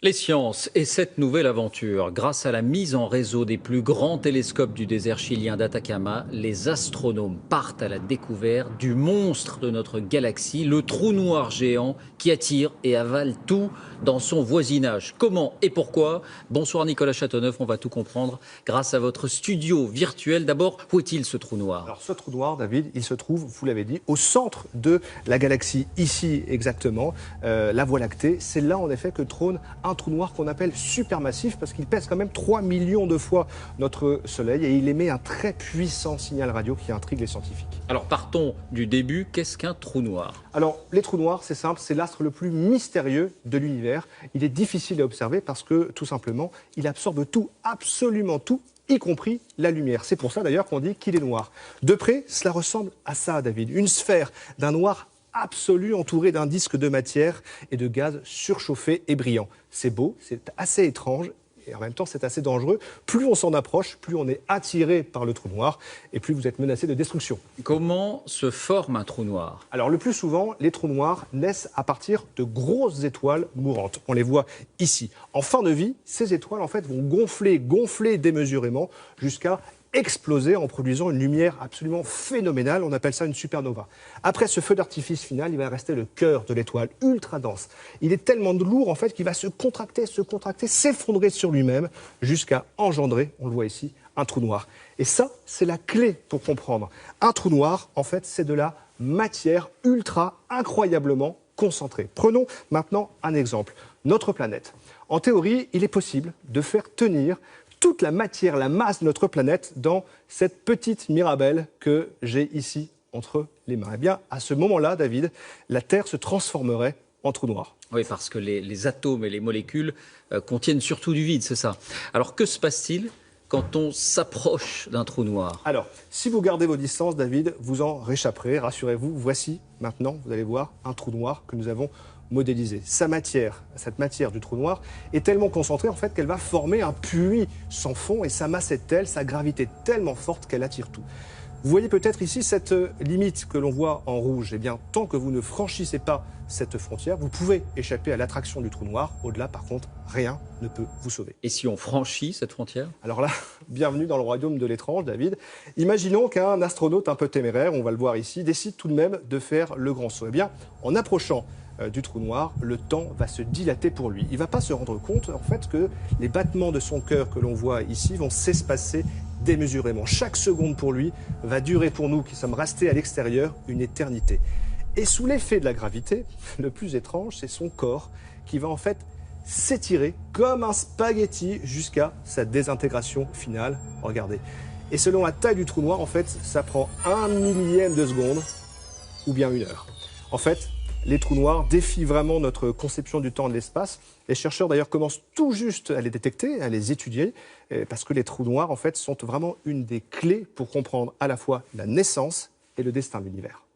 Les sciences et cette nouvelle aventure, grâce à la mise en réseau des plus grands télescopes du désert chilien d'Atacama, les astronomes partent à la découverte du monstre de notre galaxie, le trou noir géant qui attire et avale tout dans son voisinage. Comment et pourquoi? Bonsoir Nicolas Châteauneuf, on va tout comprendre grâce à votre studio virtuel. D'abord, où est-il ce trou noir? Alors ce trou noir, David, il se trouve, vous l'avez dit, au centre de la galaxie, ici exactement, la Voie lactée. C'est là en effet que trône un trou noir qu'on appelle supermassif parce qu'il pèse quand même 3 millions de fois notre Soleil et il émet un très puissant signal radio qui intrigue les scientifiques. Alors partons du début, qu'est-ce qu'un trou noir? Alors les trous noirs, c'est simple, c'est l'astre le plus mystérieux de l'univers. Il est difficile à observer parce que tout simplement, il absorbe tout, absolument tout, y compris la lumière. C'est pour ça d'ailleurs qu'on dit qu'il est noir. De près, cela ressemble à ça, David, une sphère d'un noir absolu entouré d'un disque de matière et de gaz surchauffé et brillant. C'est beau, c'est assez étrange et en même temps c'est assez dangereux. Plus on s'en approche, plus on est attiré par le trou noir et plus vous êtes menacé de destruction. Comment se forme un trou noir? Alors le plus souvent, les trous noirs naissent à partir de grosses étoiles mourantes. On les voit ici. En fin de vie, ces étoiles en fait vont gonfler démesurément jusqu'à exploser en produisant une lumière absolument phénoménale. On appelle ça une supernova. Après ce feu d'artifice final, il va rester le cœur de l'étoile, ultra dense. Il est tellement lourd en fait qu'il va se contracter, s'effondrer sur lui-même jusqu'à engendrer, on le voit ici, un trou noir. Et ça, c'est la clé pour comprendre. Un trou noir, en fait, c'est de la matière ultra incroyablement concentrée. Prenons maintenant un exemple. Notre planète. En théorie, il est possible de faire tenir toute la matière, la masse de notre planète dans cette petite mirabelle que j'ai ici entre les mains. Eh bien, à ce moment-là, David, la Terre se transformerait en trou noir. Oui, parce que les atomes et les molécules contiennent surtout du vide, c'est ça. Alors, que se passe-t-il quand on s'approche d'un trou noir? Alors, si vous gardez vos distances, David, vous en réchapperez, rassurez-vous. Voici, maintenant, vous allez voir un trou noir que nous avons modélisé. Sa matière, cette matière du trou noir, est tellement concentrée en fait qu'elle va former un puits sans fond et sa masse est telle, sa gravité est tellement forte qu'elle attire tout. Vous voyez peut-être ici cette limite que l'on voit en rouge. Eh bien, tant que vous ne franchissez pas cette frontière, vous pouvez échapper à l'attraction du trou noir. Au-delà, par contre, rien ne peut vous sauver. Et si on franchit cette frontière? Alors là, bienvenue dans le royaume de l'étrange, David. Imaginons qu'un astronaute un peu téméraire, on va le voir ici, décide tout de même de faire le grand saut. Eh bien, en approchant du trou noir, le temps va se dilater pour lui. Il ne va pas se rendre compte en fait que les battements de son cœur que l'on voit ici vont s'espacer démesurément. Chaque seconde pour lui va durer pour nous qui sommes restés à l'extérieur une éternité. Et sous l'effet de la gravité, le plus étrange, c'est son corps qui va en fait s'étirer comme un spaghetti jusqu'à sa désintégration finale. Regardez. Et selon la taille du trou noir, en fait, ça prend 1/1000 de seconde ou bien 1 heure. En fait, les trous noirs défient vraiment notre conception du temps et de l'espace. Les chercheurs d'ailleurs commencent tout juste à les détecter, à les étudier, parce que les trous noirs en fait sont vraiment une des clés pour comprendre à la fois la naissance et le destin de l'univers.